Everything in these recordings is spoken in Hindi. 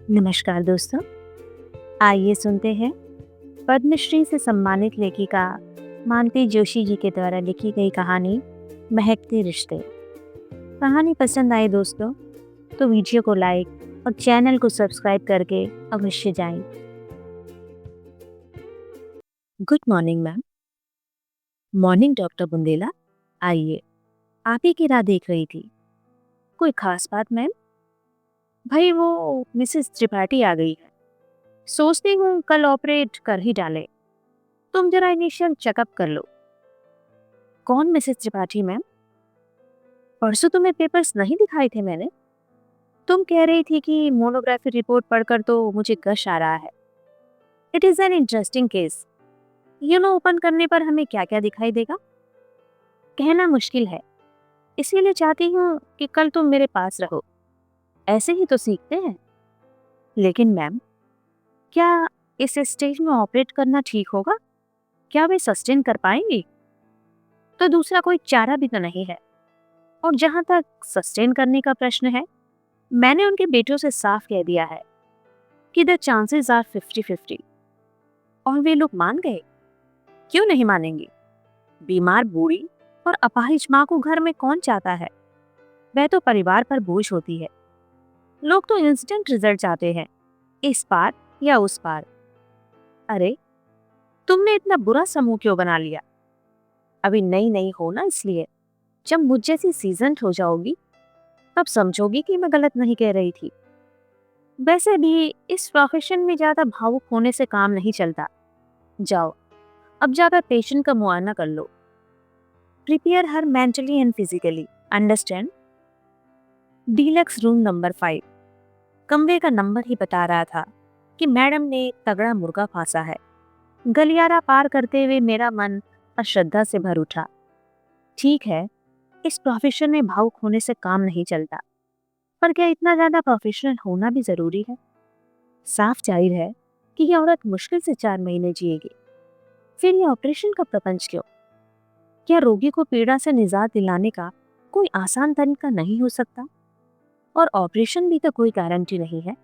नमस्कार दोस्तों, आइए सुनते हैं पद्मश्री से सम्मानित लेखिका मालती जोशी जी के द्वारा लिखी गई कहानी महकते रिश्ते। कहानी पसंद आए दोस्तों तो वीडियो को लाइक और चैनल को सब्सक्राइब करके अवश्य जाएं। Good morning ma'am. Morning doctor Bundela. आइए, आप ही की राह देख रही थी। कोई खास बात मैम? भाई वो मिसेस त्रिपाठी आ गई है। सोचती हूँ कल ऑपरेट कर ही डाले। तुम जरा इनिशियल चेकअप कर लो। कौन मिसेस त्रिपाठी मैम? परसों तुम्हें पेपर्स नहीं दिखाए थे मैंने? तुम कह रही थी कि मोनोग्राफी रिपोर्ट पढ़कर तो मुझे गश आ रहा है। It is an interesting case. Open करने पर हमें क्या क्या दिखाई देगा कहना मुश्किल है। इसीलिए चाहती हूँ कि कल तुम मेरे पास रहो। ऐसे ही तो सीखते हैं। लेकिन मैम, क्या इस स्टेज में ऑपरेट करना ठीक होगा? क्या वे सस्टेन कर पाएंगी? तो दूसरा कोई चारा भी तो नहीं है। और जहां तक सस्टेन करने का प्रश्न है, मैंने उनके बेटों से साफ कह दिया है कि द चांसेस आर 50-50। और वे लोग मान गए। क्यों नहीं मानेंगे? बीमार बूढ़ी और अपाहिज माँ को घर में कौन चाहता है? वह तो परिवार पर बोझ होती है। लोग तो इंस्टेंट रिजल्ट चाहते हैं, इस पार या उस पार। अरे, तुमने इतना बुरा समूह क्यों बना लिया? अभी नई नई हो ना, इसलिए। जब मुझ जैसी सीजन्ड हो जाओगी तब समझोगी कि मैं गलत नहीं कह रही थी। वैसे भी इस प्रोफेशन में ज्यादा भावुक होने से काम नहीं चलता। जाओ, अब जाकर पेशेंट का मुआयना कर लो। Prepare her mentally and physically, understand? Deluxe room number 5। कमरे का नंबर ही बता रहा था कि मैडम ने तगड़ा मुर्गा फांसा है। गलियारा पार करते हुए मेरा मन अश्रद्धा से भर उठा। ठीक है, इस प्रोफेशन में भावुक होने से काम नहीं चलता, पर क्या इतना ज्यादा प्रोफेशनल होना भी जरूरी है? साफ जाहिर है कि यह औरत मुश्किल से 4 महीने जिएगी। फिर यह ऑपरेशन का प्रपंच क्यों? क्या रोगी को पीड़ा से निजात दिलाने का कोई आसान तरीका नहीं हो सकता? और ऑपरेशन भी तो कोई गारंटी नहीं है।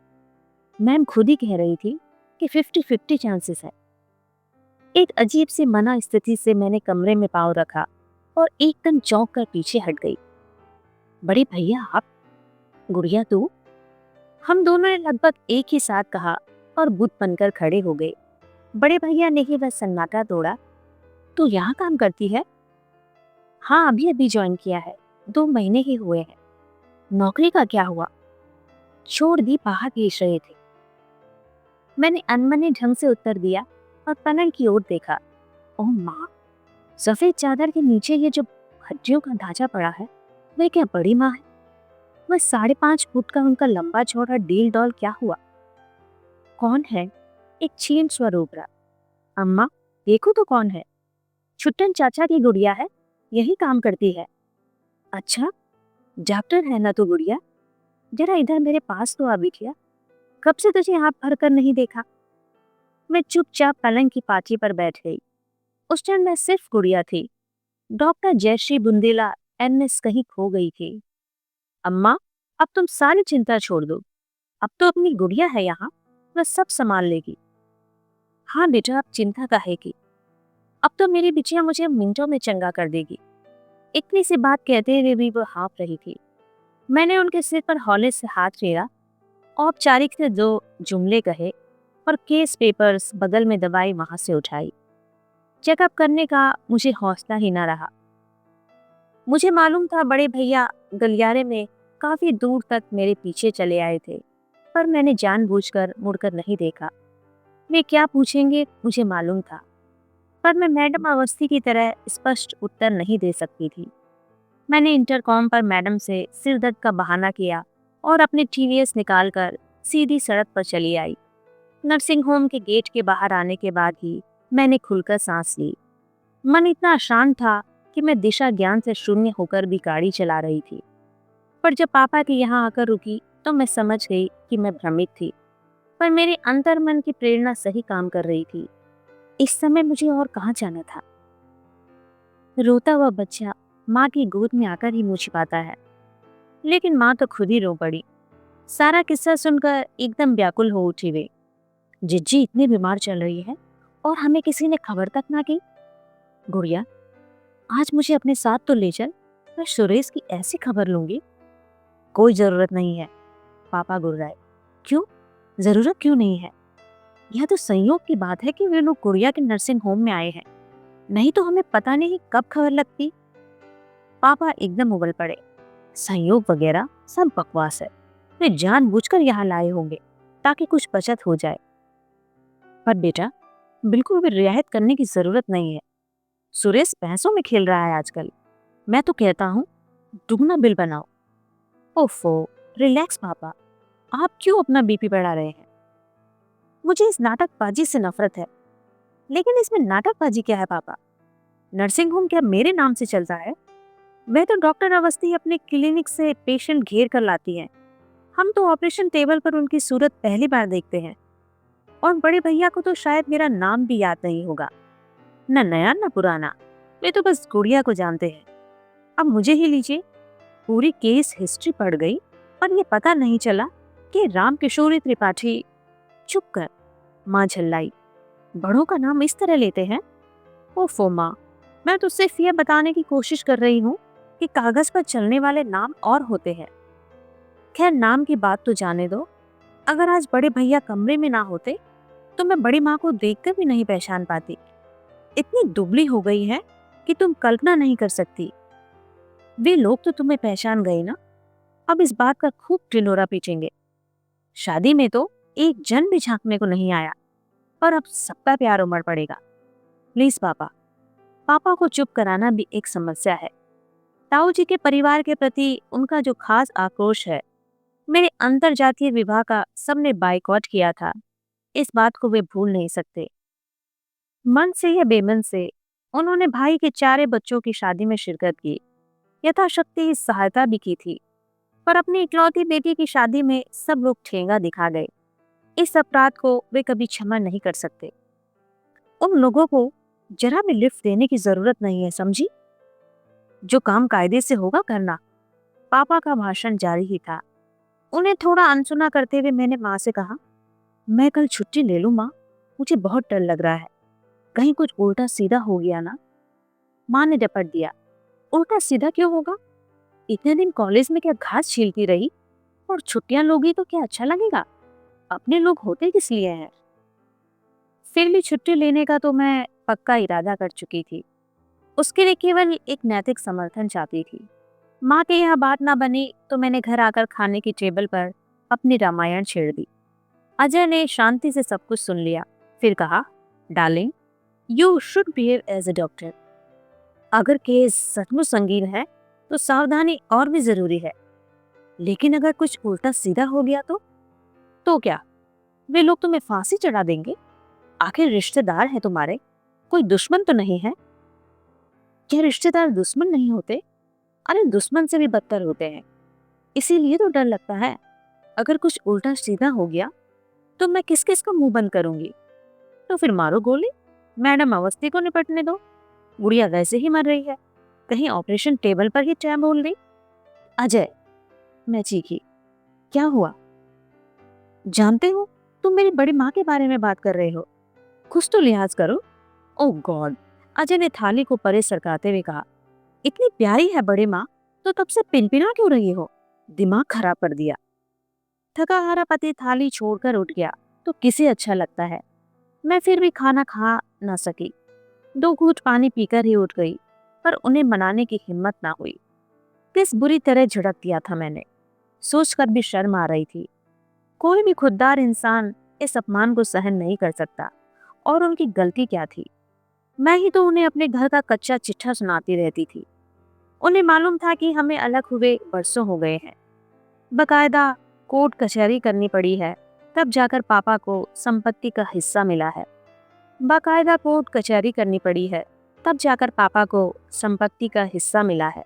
मैम खुद ही कह रही थी कि 50-50 चांसेस है। एक अजीब सी मना स्थिति से मैंने कमरे में पांव रखा और एकदम चौंक कर पीछे हट गई। बड़े भैया आप? गुड़िया तू? हम दोनों ने लगभग एक ही साथ कहा और बुत बनकर खड़े हो गए। बड़े भैया ने ही वह सन्नाटा तोड़ा। तू यहाँ काम करती है? हाँ, अभी अभी ज्वाइन किया है, 2 महीने ही हुए हैं। नौकरी का क्या हुआ? छोड़ दी, बाहर भेज रहे थे। मैंने अनमने ढंग से उत्तर दिया और पलंग की ओर देखा। ओह माँ, सफेद चादर के नीचे ये जो हड्डियों का ढांचा पड़ा है, वह क्या बड़ी माँ है? वह 5.5 फुट का उनका लंबा चौड़ा डील डॉल क्या हुआ? कौन है? एक क्षीण स्वर उभरा। अम्मा, देखो तो कौन है। छुट्टन चाचा की गुड़िया है, यही काम करती है। अच्छा, डॉक्टर है ना तू गुड़िया? जरा इधर मेरे पास तो आ बिटिया। कब से तुझे हाथ भर कर नहीं देखा। मैं चुपचाप पलंग की पाटी पर बैठ गई। उस टाइम मैं सिर्फ गुड़िया थी। डॉक्टर जयश्री बुंदेला एमएस कहीं खो गई थी। अम्मा, अब तुम सारी चिंता छोड़ दो। अब तो अपनी गुड़िया है यहाँ, वह सब संभाल लेगी। हाँ बेटा, अब चिंता काहे की। अब तो मेरी बिटिया मुझे मिनटों में चंगा कर देगी। इतनी सी बात कहते हुए भी वो हाँफ रही थी। मैंने उनके सिर पर हौले से हाथ फेरा, औपचारिक से 2 जुमले कहे और केस पेपर्स बगल में दबाई वहां से उठाई। चेकअप करने का मुझे हौसला ही ना रहा। मुझे मालूम था बड़े भैया गलियारे में काफी दूर तक मेरे पीछे चले आए थे, पर मैंने जानबूझकर मुड़कर नहीं देखा। वे क्या पूछेंगे मुझे मालूम था, पर मैं मैडम अवस्थी की तरह स्पष्ट उत्तर नहीं दे सकती थी। मैंने इंटरकॉम पर मैडम से सिर दर्द का बहाना किया और अपने टीवीएस निकालकर सीधी सड़क पर चली आई। नर्सिंग होम के गेट के बाहर आने के बाद ही मैंने खुलकर सांस ली। मन इतना अशांत था कि मैं दिशा ज्ञान से शून्य होकर भी गाड़ी चला रही थी। पर जब पापा के यहाँ आकर रुकी तो मैं समझ गई कि मैं भ्रमित थी, पर मेरे अंतर्मन की प्रेरणा सही काम कर रही थी। इस समय मुझे और कहाँ जाना था। रोता हुआ बच्चा माँ की गोद में आकर ही मुँह छिपाता है, लेकिन माँ तो खुद ही रो पड़ी। सारा किस्सा सुनकर एकदम व्याकुल हो उठी वे। जिज्जी इतनी बीमार चल रही है और हमें किसी ने खबर तक ना की। गुड़िया, आज मुझे अपने साथ तो ले चल, मैं सुरेश की ऐसी खबर लूंगी। कोई जरूरत नहीं है, पापा गुर्राए। क्यों? जरूरत क्यों नहीं है? यह तो संयोग की बात है कि वे लोग गुड़िया के नर्सिंग होम में आए हैं, नहीं तो हमें पता नहीं कब खबर लगती। पापा एकदम उबल पड़े। संयोग वगैरह सब बकवास है। वे जानबूझकर यहाँ लाए होंगे ताकि कुछ बचत हो जाए। पर बेटा, बिल्कुल भी रियायत करने की जरूरत नहीं है। सुरेश पैसों में खेल रहा है आजकल। मैं तो कहता हूँ दुगना बिल बनाओ। ओफो, रिलैक्स पापा, आप क्यों अपना बीपी बढ़ा रहे हैं? मुझे इस नाटकबाजी से नफरत है। लेकिन इसमें नाटकबाजी क्या है पापा? नर्सिंग होम क्या मेरे नाम से चलता है? वह तो डॉक्टर अवस्थी अपने क्लिनिक से पेशेंट घेर कर लाती हैं। हम तो ऑपरेशन टेबल पर उनकी सूरत पहली बार देखते हैं। और बड़े भैया को तो शायद मेरा नाम भी याद नहीं होगा, न नया न पुराना। वे तो बस गुड़िया को जानते हैं। अब मुझे ही लीजिए, पूरी केस हिस्ट्री पढ़ गई पर यह पता नहीं चला कि राम किशोरी त्रिपाठी। चुप कर, माँ झल्लाई। बड़ों का नाम इस तरह लेते हैं? ओफो माँ, मैं तो सिर्फ यह बताने की कोशिश कर रही हूँ कि कागज पर चलने वाले नाम और होते हैं। खैर, नाम की बात तो जाने दो। अगर आज बड़े भैया कमरे में ना होते तो मैं बड़ी माँ को देखकर भी नहीं पहचान पाती। इतनी दुबली हो गई है कि तुम कल्पना नहीं कर सकती। वे लोग तो तुम्हें पहचान गए ना। अब इस बात का खूब ढिंढोरा पीटेंगे। शादी में तो एक जन भी झांकने को नहीं आया, पर अब सबका प्यार उमड़ पड़ेगा। प्लीज पापा। पापा को चुप कराना भी एक समस्या है। ताऊ जी के परिवार के प्रति उनका जो खास आक्रोश है, मेरे अंतरजातीय विवाह का सबने बाइकॉट किया था, इस बात को वे भूल नहीं सकते। मन से या बेमन से उन्होंने भाई के 4 बच्चों की शादी में शिरकत की, यथाशक्ति सहायता भी की थी। पर अपनी इकलौती बेटी की शादी में सब लोग ठेंगा दिखा गए। इस अपराध को वे कभी क्षमा नहीं कर सकते। उन लोगों को जरा भी लिफ्ट देने की जरूरत नहीं है, समझी? जो काम कायदे से होगा करना। पापा का भाषण जारी ही था। उन्हें थोड़ा अनसुना करते हुए मैंने माँ से कहा, मैं कल छुट्टी ले लूं माँ, मुझे बहुत डर लग रहा है। कहीं कुछ उल्टा सीधा हो गया ना। माँ ने डपट दिया, उल्टा सीधा क्यों होगा? इतने दिन कॉलेज में क्या घास छीलती रही, और छुट्टियां लोगी तो क्या अच्छा लगेगा? अपने लोग होते किस लिए हैं? फिर भी छुट्टी लेने का तो मैं पक्का इरादा कर चुकी थी। उसके लिए केवल एक नैतिक समर्थन चाहती थी। माँ के यहाँ बात ना बनी तो मैंने घर आकर खाने की टेबल पर अपनी रामायण छेड़ दी। अजय ने शांति से सब कुछ सुन लिया, फिर कहा, darling, you should behave as a doctor. अगर केस सचमुच संगीन है तो सावधानी और भी जरूरी है। लेकिन अगर कुछ उल्टा सीधा हो गया तो क्या? वे लोग तुम्हें फांसी चढ़ा देंगे। आखिर रिश्तेदार हैं तुम्हारे, कोई दुश्मन तो नहीं है। क्या रिश्तेदार दुश्मन नहीं होते? अरे दुश्मन से भी बदतर होते हैं। इसीलिए तो डर लगता है। अगर कुछ उल्टा सीधा हो गया तो मैं किस किस का मुंह बंद करूंगी? तो फिर मारो गोली, मैडम अवस्थी को निपटने दो। गुड़िया वैसे ही मर रही है, कहीं ऑपरेशन टेबल पर ही टैब बोल गई। अजय, मैं चीखी, क्या हुआ? जानते हो, तुम मेरी बड़ी माँ के बारे में बात कर रहे हो। कुछ तो लिहाज करो। ओह गॉड, अजय ने थाली को परे सरकाते हुए कहा, इतनी प्यारी है बड़े माँ, तो तब से पिनपिना क्यों रही हो? दिमाग खराब कर दिया। थका हारा पति थाली छोड़कर उठ गया तो किसे अच्छा लगता है। मैं फिर भी खाना खा ना सकी। 2 घूंट पानी पीकर ही उठ गई, पर उन्हें मनाने की हिम्मत ना हुई। किस बुरी तरह झड़क दिया था मैंने, सोचकर भी शर्म आ रही थी। कोई भी खुददार इंसान इस अपमान को सहन नहीं कर सकता, और उनकी गलती क्या थी? मैं ही तो उन्हें अपने घर का कच्चा चिट्ठा सुनाती रहती थी। उन्हें मालूम था कि हमें अलग हुए बरसों हो गए हैं। बकायदा कोर्ट कचहरी करनी पड़ी है, तब जाकर पापा को संपत्ति का हिस्सा मिला है। बाकायदा कोर्ट कचहरी करनी पड़ी है, तब जाकर पापा को संपत्ति का हिस्सा मिला है।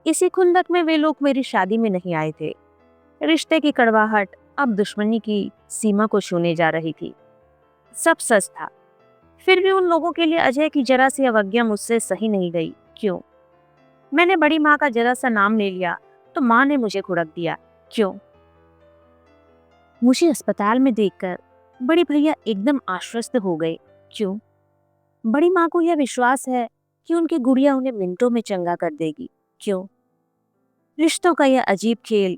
इसी खुंदक में वे लोग मेरी शादी में नहीं आए थे। रिश्ते की कड़वाहट अब दुश्मनी की सीमा को छूने जा रही थी। सब सच था। फिर भी उन लोगों के लिए अजय की जरा सी अवज्ञा मुझसे सही नहीं गई। क्यों? मैंने बड़ी माँ का जरा सा नाम ले लिया तो माँ ने मुझे घुड़क दिया। क्यों? मुझे अस्पताल में देखकर बड़े भैया एकदम आश्वस्त हो गए। क्यों? बड़ी माँ को यह विश्वास है कि उनकी गुड़िया उन्हें मिनटों में चंगा कर देगी। क्यों? रिश्तों का यह अजीब खेल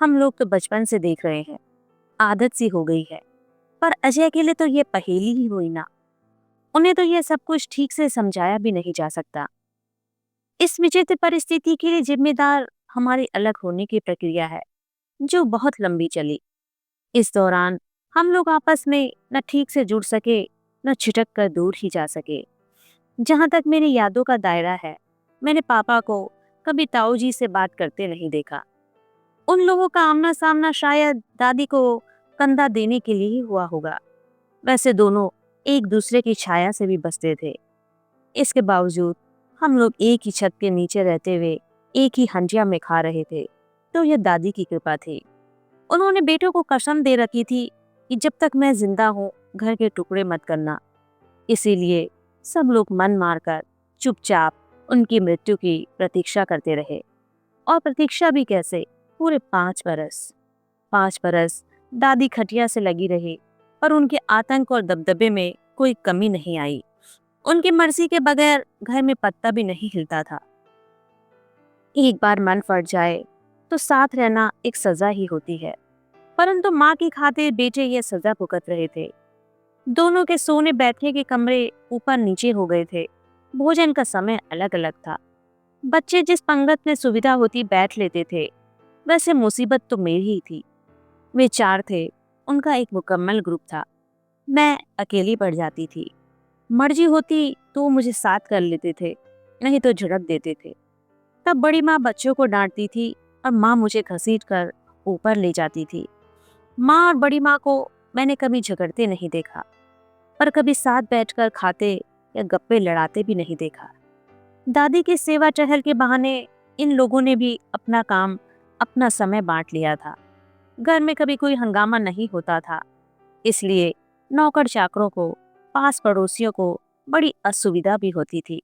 हम लोग तो बचपन से देख रहे हैं, आदत सी हो गई है। पर अजय के लिए तो ये पहेली ही हुई ना। उन्हें तो यह सब कुछ ठीक से समझाया भी नहीं जा सकता। इस विचित्र परिस्थिति के लिए जिम्मेदार हमारी अलग होने की प्रक्रिया है, जो बहुत लंबी चली। इस दौरान हम लोग आपस में न ठीक से जुड़ सके, न छिटक कर दूर ही जा सके। जहां तक मेरी यादों का दायरा है, मैंने पापा को कभी ताऊ जी से बात करते नहीं देखा। उन लोगों का आमना सामना शायद दादी को कंधा देने के लिए ही हुआ होगा। वैसे दोनों एक दूसरे की छाया से भी बसते थे। इसके बावजूद हम लोग एक ही छत के नीचे रहते हुए एक ही हंडिया में खा रहे थे, तो यह दादी की कृपा थी। उन्होंने बेटों को कसम दे रखी थी कि जब तक मैं जिंदा हूँ घर के टुकड़े मत करना। इसीलिए सब लोग मन मारकर चुपचाप उनकी मृत्यु की प्रतीक्षा करते रहे। और प्रतीक्षा भी कैसे, पूरे 5 बरस। 5 बरस दादी खटिया से लगी रही, पर उनके आतंक और दबदबे में कोई कमी नहीं आई। उनकी मर्जी के बगैर घर में पत्ता भी नहीं हिलता था। एक बार मन फट जाए तो साथ रहना एक सजा ही होती है, परंतु माँ की खातिर बेटे ये सजा भुगत रहे थे। दोनों के सोने बैठने के कमरे ऊपर नीचे हो गए थे। भोजन का समय अलग अलग था। बच्चे जिस पंगत में सुविधा होती बैठ लेते थे, वैसे मुसीबत तो मेरी ही थी। वे 4 थे, उनका एक मुकम्मल ग्रुप था। मैं अकेली पड़ जाती थी। मर्जी होती तो वो मुझे साथ कर लेते थे, नहीं तो झिड़क देते थे। तब बड़ी माँ बच्चों को डांटती थी और माँ मुझे घसीट कर ऊपर ले जाती थी। माँ और बड़ी माँ को मैंने कभी झगड़ते नहीं देखा, पर कभी साथ बैठकर खाते या गप्पे लड़ाते भी नहीं देखा। दादी की सेवा टहल के बहाने इन लोगों ने भी अपना काम, अपना समय बांट लिया था। घर में कभी कोई हंगामा नहीं होता था, इसलिए नौकर चाकरों को, पास पड़ोसियों को बड़ी असुविधा भी होती थी।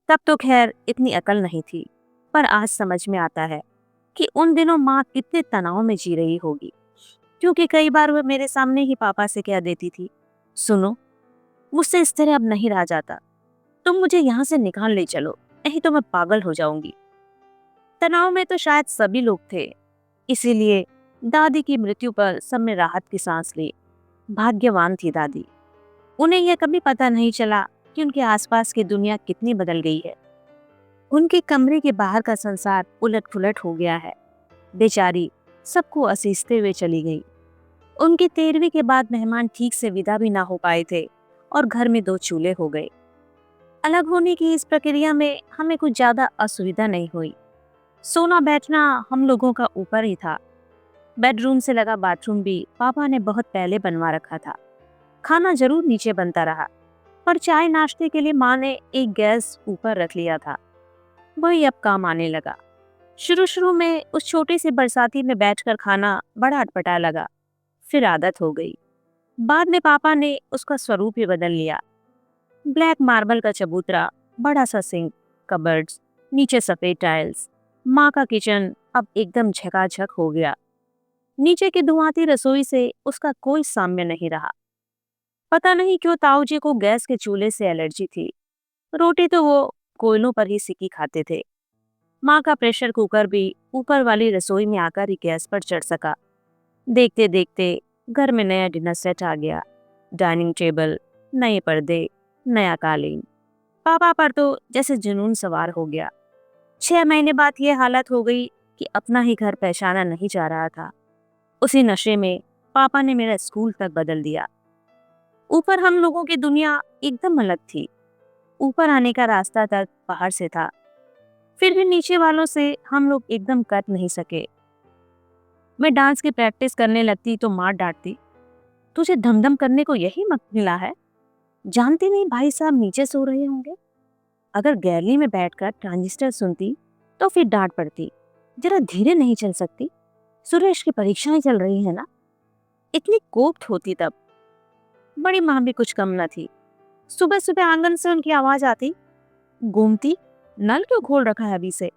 तब तो खैर इतनी अकल नहीं थी, पर आज समझ में आता है कि उन दिनों माँ कितने तनाव में जी रही होगी। क्योंकि कई बार वह मेरे सामने ही पापा से कह देती थी, सुनो, मुझसे इस तरह अब नहीं रहा जाता, तुम मुझे यहाँ से निकाल ले चलो, नहीं तो मैं पागल हो जाऊंगी। तनाव में तो शायद सभी लोग थे, इसीलिए दादी की मृत्यु पर सब में राहत की सांस ली। भाग्यवान थी दादी। उन्हें यह कभी पता नहीं चला कि उनके आसपास की दुनिया कितनी बदल गई है। उनके कमरे के बाहर का संसार उलट-पुलट हो गया है। बेचारी सबको असीसते हुए चली गई। उनकी 13वीं के बाद मेहमान ठीक से विदा भी ना हो पाए थे और घर में 2 चूल्हे हो गए। अलग होने की इस प्रक्रिया में हमें कुछ ज्यादा असुविधा नहीं हुई। सोना बैठना हम लोगों का ऊपर ही था। बेडरूम से लगा बाथरूम भी पापा ने बहुत पहले बनवा रखा था। खाना जरूर नीचे बनता रहा, पर चाय नाश्ते के लिए माँ ने एक गैस ऊपर रख लिया था। वही अब काम आने लगा। शुरू शुरू में उस छोटी सी बरसाती में बैठकर खाना बड़ा अटपटा लगा, फिर आदत हो गई। बाद में पापा ने उसका स्वरूप ही बदल लिया। ब्लैक मार्बल का चबूतरा, बड़ा सा सिंक, कबर्ड्स, नीचे सफेद टाइल्स। माँ का किचन अब एकदम झकाझक हो गया। नीचे की धुआंती रसोई से उसका कोई साम्य नहीं रहा। पता नहीं क्यों ताऊ जी को गैस के चूल्हे से एलर्जी थी। रोटी तो वो कोयलों पर ही सिकी खाते थे। माँ का प्रेशर कुकर भी ऊपर वाली रसोई में आकर ही गैस पर चढ़ सका। देखते देखते घर में नया डिनर सेट आ गया। डाइनिंग टेबल, नए पर्दे, नया कालीन। पापा पर तो जैसे जुनून सवार हो गया। 6 महीने बाद यह हालत हो गई कि अपना ही घर पहचाना नहीं जा रहा था। उसी नशे में पापा ने मेरा स्कूल तक बदल दिया। ऊपर हम लोगों की दुनिया एकदम अलग थी। ऊपर आने का रास्ता तक बाहर से था, फिर भी नीचे वालों से हम लोग एकदम कट नहीं सके। मैं डांस की प्रैक्टिस करने लगती तो माँ डांटती, तुझे धमधम करने को यही मत मिला है? जानती नहीं भाई साहब नीचे सो रहे होंगे। अगर गैलरी में बैठकर ट्रांजिस्टर सुनती तो फिर डांट पड़ती, जरा धीरे नहीं चल सकती, सुरेश की परीक्षाएं चल रही है ना। इतनी कोफ्त होती तब। बड़ी माँ भी कुछ कम न थी। सुबह सुबह आंगन से उनकी आवाज आती, घूमती, नल क्यों खोल रखा है अभी से?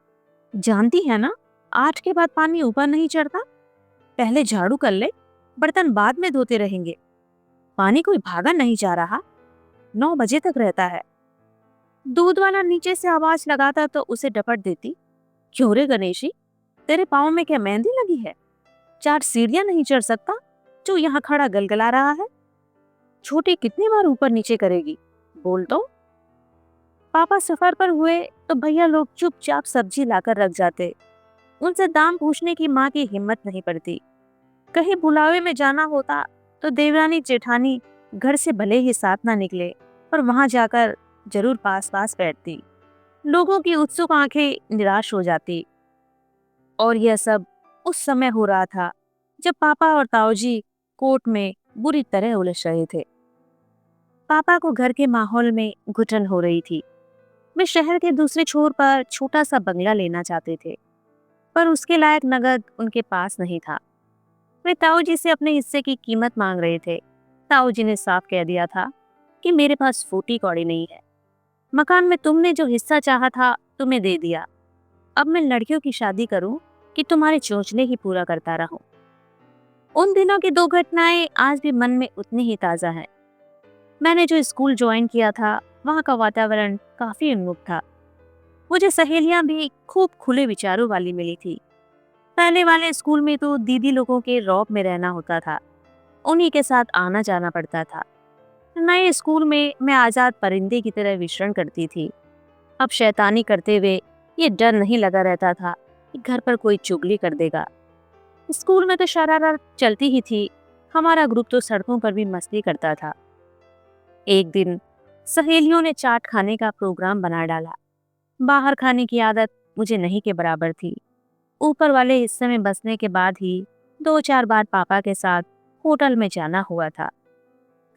जानती है ना 8 के बाद पानी ऊपर नहीं चढ़ता, पहले झाड़ू कर ले, बर्तन बाद में धोते रहेंगे। पानी कोई भागा नहीं जा रहा, 9 बजे तक रहता है। दूध वाला नीचे से आवाज लगाता तो उसे डपट देती, क्यों रे गणेशी, तेरे पाँव में क्या मेहंदी लगी है? 4 सीढ़ियां नहीं चढ़ सकता जो यहाँ खड़ा गलगला रहा है? छोटी कितनी बार ऊपर नीचे करेगी, बोल तो। पापा सफर पर हुए तो भैया लोग चुपचाप सब्जी लाकर रख जाते। उनसे दाम पूछने की माँ की हिम्मत नहीं पड़ती। कहीं बुलावे में जाना होता तो देवरानी जेठानी घर से भले ही साथ ना निकले, पर वहां जाकर जरूर पास पास बैठती। लोगों की उत्सुक आंखें निराश हो जाती। और यह सब उस समय हो रहा था जब पापा और ताऊजी कोर्ट में बुरी तरह उलझ रहे थे। पापा को घर के माहौल में घुटन हो रही थी। वे शहर के दूसरे छोर पर छोटा सा बंगला लेना चाहते थे, पर उसके लायक नगद उनके पास नहीं था। वे ताऊजी से अपने हिस्से की कीमत मांग रहे थे। ताऊजी ने साफ कह दिया था कि मेरे पास फूटी कौड़ी नहीं है। मकान में तुमने जो हिस्सा चाहा था तुम्हें दे दिया। अब मैं लड़कियों की शादी करूं कि तुम्हारे चोंचले ही पूरा करता रहूं। उन दिनों की 2 घटनाएं आज भी मन में उतनी ही ताजा है। मैंने जो स्कूल ज्वाइन किया था वहां का वातावरण काफी उन्मुख था। मुझे सहेलियां भी खूब खुले विचारों वाली मिली थी। पहले वाले स्कूल में तो दीदी लोगों के रौब में रहना होता था, उन्हीं के साथ आना जाना पड़ता था। नए स्कूल में मैं आजाद परिंदे की तरह विचरण करती थी। अब शैतानी करते हुए ये डर नहीं लगा रहता था कि घर पर कोई चुगली कर देगा। स्कूल में तो शरारत चलती ही थी। हमारा ग्रुप तो सड़कों पर भी मस्ती करता था। एक दिन सहेलियों ने चाट खाने का प्रोग्राम बना डाला। बाहर खाने की आदत मुझे नहीं के बराबर थी। ऊपर वाले हिस्से में बसने के बाद ही 2-4 बार पापा के साथ होटल में जाना हुआ था।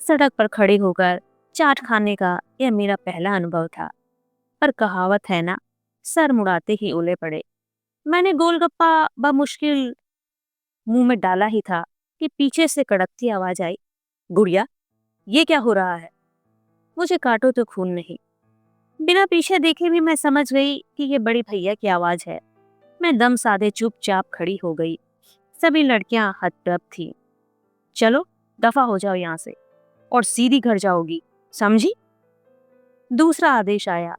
सड़क पर खड़े होकर चाट खाने का यह मेरा पहला अनुभव था। पर कहावत है ना, सर मुड़ाते ही ओले पड़े। मैंने गोलगप्पा बमुश्किल मुंह में डाला ही था कि पीछे से कड़कती आवाज आई, गुड़िया ये क्या हो रहा है? मुझे काटो तो खून नहीं। बिना पीछे देखे भी मैं समझ गई कि ये बड़ी भैया की आवाज है। मैं दम साधे चुपचाप खड़ी हो गई। सभी लड़कियां हतप्रभ थी। चलो दफा हो जाओ यहाँ से और सीधी घर जाओगी, समझी? दूसरा आदेश आया।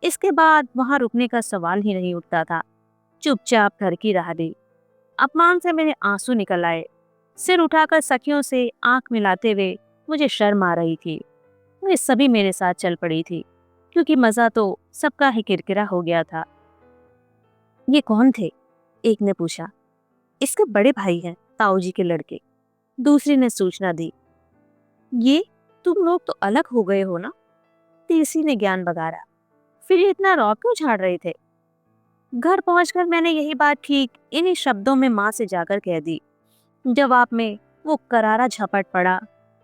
इसके बाद वहां रुकने का सवाल ही नहीं उठता था। चुपचाप घर की राह दी। अपमान से मेरे आंसू निकल आए। सिर उठाकर सखियों से आंख मिलाते हुए मुझे शर्म आ रही थी। वे सभी मेरे साथ चल पड़ी थी, क्योंकि मजा तो सबका ही किरकिरा हो गया था। ये कौन थे? एक ने पूछा। इसके बड़े भाई हैं, ताऊजी के लड़के। दूसरी ने सूचना दी। ये तुम लोग तो अलग हो गए हो ना? तीसरी ने ज्ञान बघारा। फिर ये इतना रौब क्यों झाड़ रहे थे? घर पहुंचकर मैंने यही बात ठीक इन्हीं शब्दों में माँ से जाकर कह दी। जवाब में वो करारा झपट पड़ा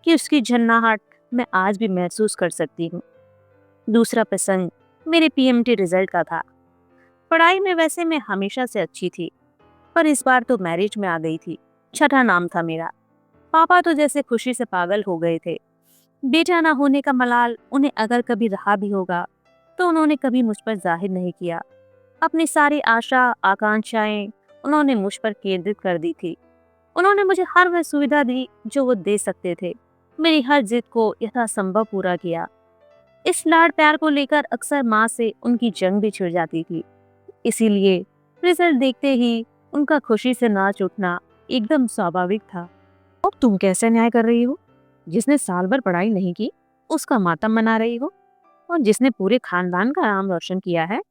कि उसकी झन्नाहट मैं आज भी महसूस कर सकती हूँ। दूसरा प्रसंग मेरे पीएमटी रिजल्ट का था। पढ़ाई में वैसे मैं हमेशा से अच्छी थी, पर इस बार तो मैरिज में आ गई थी। छठा नाम था मेरा। पापा तो जैसे खुशी से पागल हो गए थे। बेटा ना होने का मलाल उन्हें अगर कभी रहा भी होगा तो उन्होंने कभी मुझ पर जाहिर नहीं किया। अपनी सारी आशा आकांक्षाएं उन्होंने मुझ पर केंद्रित कर दी थी। उन्होंने मुझे हर वह सुविधा दी जो वो दे सकते थे। मेरी हर जिद को यथासंभव पूरा किया। इस लाड़ प्यार को लेकर अक्सर माँ से उनकी जंग भी छिड़ जाती थी। इसीलिए रिजल्ट देखते ही उनका खुशी से नाच उठना एकदम स्वाभाविक था। और तुम कैसे न्याय कर रही हो? जिसने साल भर पढ़ाई नहीं की उसका मातम मना रही हो, और जिसने पूरे खानदान का नाम रोशन किया है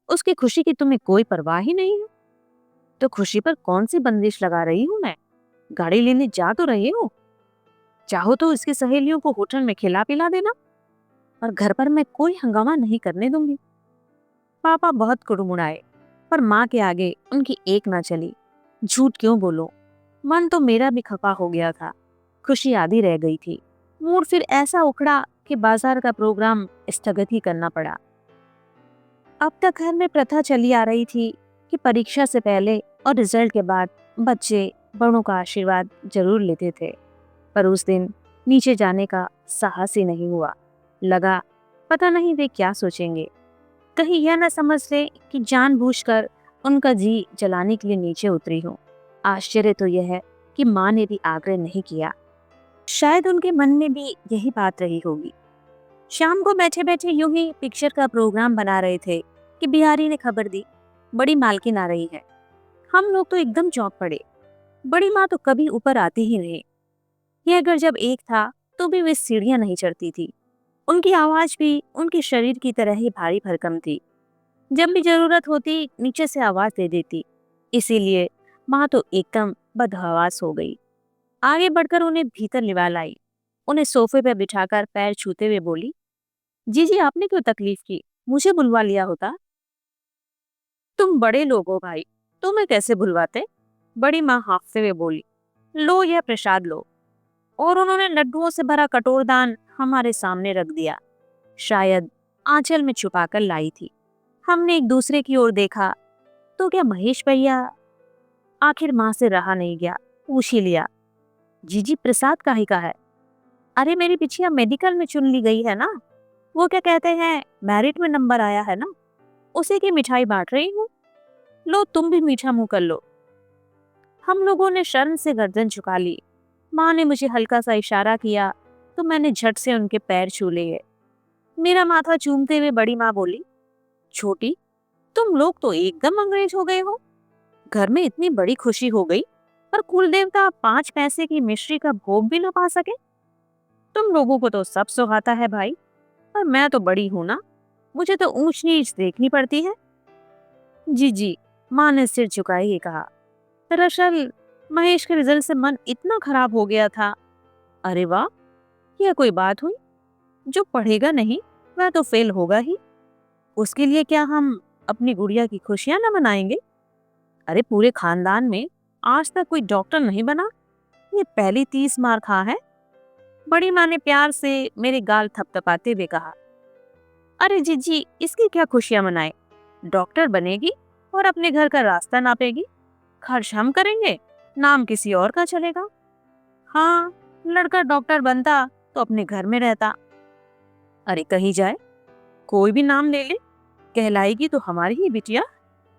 उसकी खुशी की तुम्हें कोई परवाह ही नहीं है। तो खुशी पर कौन सी बंदिश लगा रही हूँ मैं? गाड़ी लेने जा तो रही हो, चाहो तो इसकी सहेलियों को होटल में खिला पिला देना, और घर पर मैं कोई हंगामा नहीं करने दूंगी। पापा बहुत कुड़मुड़ाए, पर माँ के आगे उनकी एक ना चली। झूठ क्यों बोलो, मन तो मेरा भी खपा हो गया था। खुशी आधी रह गई थी। मूड फिर ऐसा उखड़ा कि बाजार का प्रोग्राम स्थगित ही करना पड़ा। अब तक घर में प्रथा चली आ रही थी कि परीक्षा से पहले और रिजल्ट के बाद बच्चे बड़ों का आशीर्वाद जरूर लेते थे, पर उस दिन नीचे जाने का साहस ही नहीं हुआ। लगा पता नहीं वे क्या सोचेंगे, कहीं यह न समझ ले कि जानबूझकर उनका जी जलाने के लिए नीचे उतरी हूँ। आश्चर्य तो यह है कि माँ ने भी आग्रह नहीं किया। शायद उनके मन में भी यही बात रही होगी। शाम को बैठे बैठे यूं ही पिक्चर का प्रोग्राम बना रहे थे कि बिहारी ने खबर दी, बड़ी मालकिन आ रही है। हम लोग तो एकदम चौंक पड़े। बड़ी माँ तो कभी ऊपर आती ही नहीं। यह घर जब एक था तो भी वे सीढ़ियां नहीं चढ़ती थी। उनकी आवाज भी उनके शरीर की तरह ही भारी भरकम थी। जब भी जरूरत होती नीचे से आवाज दे देती। इसीलिए माँ तो एकदम बदहवास हो गई। आगे बढ़कर उन्हें भीतर लिवा लाई। उन्हें सोफे पर बिठाकर पैर छूते हुए बोली, जी जी आपने क्यों तकलीफ की, मुझे बुलवा लिया होता। तुम बड़े लोग हो भाई, तुम्हें कैसे भुलवाते। बड़ी माँ हाँफते हुए बोली, लो यह प्रसाद लो। और उन्होंने लड्डुओं से भरा कटोरदान हमारे सामने रख दिया। शायद आंचल में छुपाकर लाई थी। हमने एक दूसरे की ओर देखा तो क्या महेश भैया। आखिर माँ से रहा नहीं गया, पूछ ही लिया, जीजी प्रसाद काहे का है। अरे मेरी बिटिया मेडिकल में चुन ली गई है ना, वो क्या कहते हैं मेरिट में नंबर आया है ना, उसी की मिठाई बांट रही हूँ। लो तुम भी मीठा मुंह कर लो। हम लोगों ने शर्म से गर्दन झुका ली। माँ ने मुझे हल्का सा इशारा किया तो मैंने झट से उनके पैर छू लिए। मेरा माथा चूमते हुए बड़ी माँ बोली, छोटी तुम लोग तो एकदम अंग्रेज हो गए हो। घर में इतनी बड़ी खुशी हो गई पर कुल देवता 5 पैसे की मिश्री का भोग भी न पा सके। तुम लोगों को तो सब सुहाता है भाई, पर मैं तो बड़ी हूं ना, मुझे तो ऊंच नीच देखनी पड़ती है। जी जी, माँ ने सिर झुकाए ही कहा, दरअसल महेश के रिजल्ट से मन इतना खराब हो गया था। अरे वाह, यह कोई बात हुई। जो पढ़ेगा नहीं वह तो फेल होगा ही। उसके लिए क्या हम अपनी गुड़िया की खुशियां न मनाएंगे। अरे पूरे खानदान में आज तक कोई डॉक्टर नहीं बना, ये पहली 30 मार खा है। बड़ी माँ ने प्यार से मेरे गाल थपथपाते हुए कहा, अरे जीजी इसकी क्या खुशियां मनाए, डॉक्टर बनेगी और अपने घर का रास्ता नापेगी। खर्च हम करेंगे, नाम किसी और का चलेगा। हाँ, लड़का डॉक्टर बनता तो अपने घर में रहता। अरे कहीं जाए, कोई भी नाम ले ले, कहलाएगी तो हमारी ही बिटिया।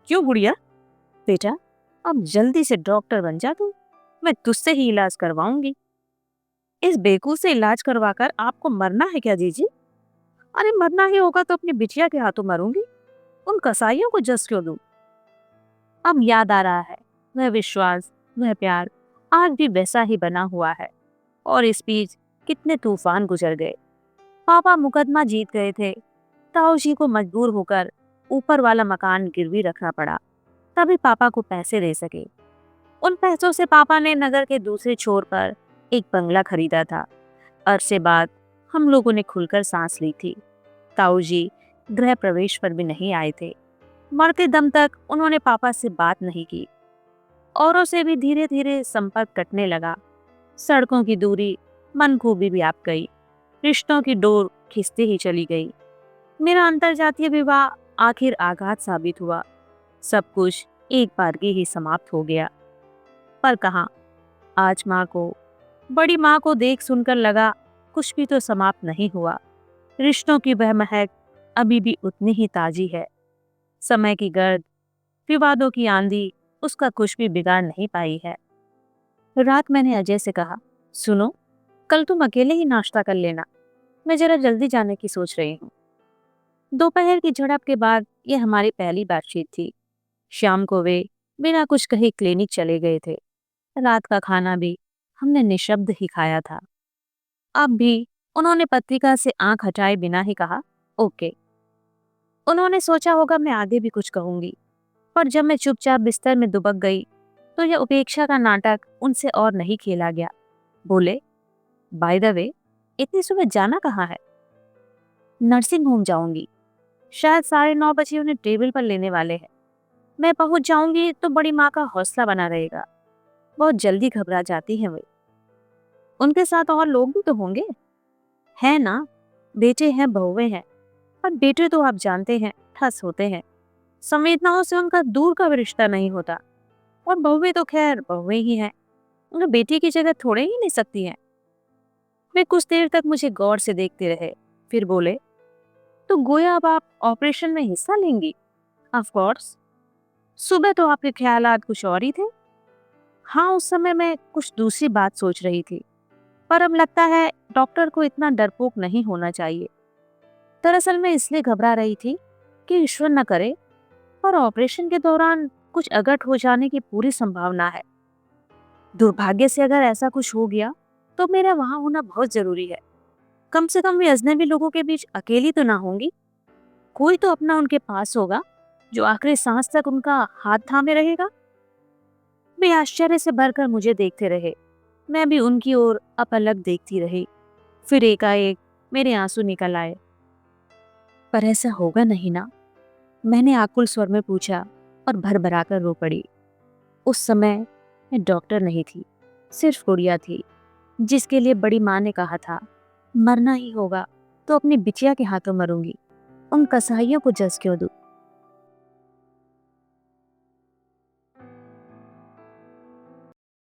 क्यों बुढ़िया। बेटा अब जल्दी से डॉक्टर बन जा तू, मैं तुझसे ही इलाज करवाऊंगी। इस बेकूफ से इलाज करवाकर आपको मरना है क्या जीजी। अरे मरना ही होगा तो अपनी बिटिया के हाथों मरूंगी, उन कसाईयों को जस क्यों दूं। अब याद आ रहा है, वह विश्वास, वह प्यार आज भी वैसा ही बना हुआ है। और इस बीच कितने तूफान गुजर गए। पापा मुकदमा जीत गए थे। ताऊ जी को मजबूर होकर ऊपर वाला मकान गिरवी रखना पड़ा, तभी पापा को पैसे दे सके। उन पैसों से पापा ने नगर के दूसरे छोर पर एक बंगला खरीदा था। अरसे बाद हम लोगों ने खुलकर सांस ली थी। ताऊ जी गृह प्रवेश पर भी नहीं आए थे। मरते दम तक उन्होंने पापा से बात नहीं की। औरों से भी धीरे धीरे संपर्क कटने लगा। सड़कों की दूरी मन को भी व्याप गई। रिश्तों की डोर खिंचती ही चली गई। मेरा अंतरजातीय विवाह आखिर आघात साबित हुआ। सब कुछ एक बारगी ही समाप्त हो गया। पर कहाँ, आज माँ को, बड़ी माँ को देख सुनकर लगा कुछ भी तो समाप्त नहीं हुआ। रिश्तों की वह महक अभी भी उतनी ही ताजी है। समय की गर्द, विवादों की आंधी उसका कुछ भी बिगाड़ नहीं पाई है। रात मैंने अजय से कहा, सुनो, कल तुम अकेले ही नाश्ता कर लेना, मैं जरा जल्दी जाने की सोच रही हूँ। दोपहर की झड़प के बाद यह हमारी पहली बातचीत थी। शाम को वे बिना कुछ कहे क्लिनिक चले गए थे। रात का खाना भी हमने निशब्द ही खाया था। अब भी उन्होंने पत्रिका से आंख हटाए बिना ही कहा, ओके। उन्होंने सोचा होगा मैं आगे भी कुछ कहूंगी, पर जब मैं चुपचाप बिस्तर में दुबक गई तो यह उपेक्षा का नाटक उनसे और नहीं खेला गया। बोले, बाय द वे, इतनी सुबह जाना कहाँ है। नर्सिंग होम जाऊंगी, शायद 9:30 बजे उन्हें टेबल पर लेने वाले हैं। मैं पहुंच जाऊंगी तो बड़ी माँ का हौसला बना रहेगा। बहुत जल्दी घबरा जाती है वे। उनके साथ और लोग भी तो होंगे। है ना, बेटे हैं, बहुएं हैं, पर बेटे तो आप जानते हैं ठस होते हैं। संवेदनाओं से उनका दूर का भी रिश्ता नहीं होता। और बहुएं तो खैर बहुएं ही हैं, उन्हें बेटी की जगह थोड़े ही ले सकती हैं। वे कुछ देर तक मुझे गौर से देखते रहे, फिर बोले, तो गोया अब आप ऑपरेशन में हिस्सा लेंगी। ऑफ कोर्स, सुबह तो आपके ख्यालात कुछ और ही थे। हाँ, उस समय मैं कुछ दूसरी बात सोच रही थी, पर अब लगता है डॉक्टर को इतना डरपोक नहीं होना चाहिए। दरअसल मैं इसलिए घबरा रही थी कि ईश्वर न करे और ऑपरेशन के दौरान कुछ अगट हो जाने की पूरी संभावना है। दुर्भाग्य से अगर ऐसा कुछ हो गया तो मेरा वहां होना बहुत जरूरी है। कम से कम वे अजनबी लोगों के बीच अकेली तो ना होंगी। कोई तो अपना उनके पास होगा जो आखिरी सांस तक उनका हाथ थामे रहेगा। वे आश्चर्य से भरकर मुझे देखते रहे। मैं भी उनकी ओर अपलक देखती रही। फिर एकाएक मेरे आंसू निकल आए। पर ऐसा होगा नहीं ना? मैंने आकुल स्वर में पूछा और भरभरा कर रो पड़ी। उस समय मैं डॉक्टर नहीं थी, सिर्फ गुड़िया थी, जिसके लिए बड़ी माँ ने कहा था, मरना ही होगा तो अपनी बिटिया के हाथों मरूंगी। उन कसाईयों को जस क्यों दूं?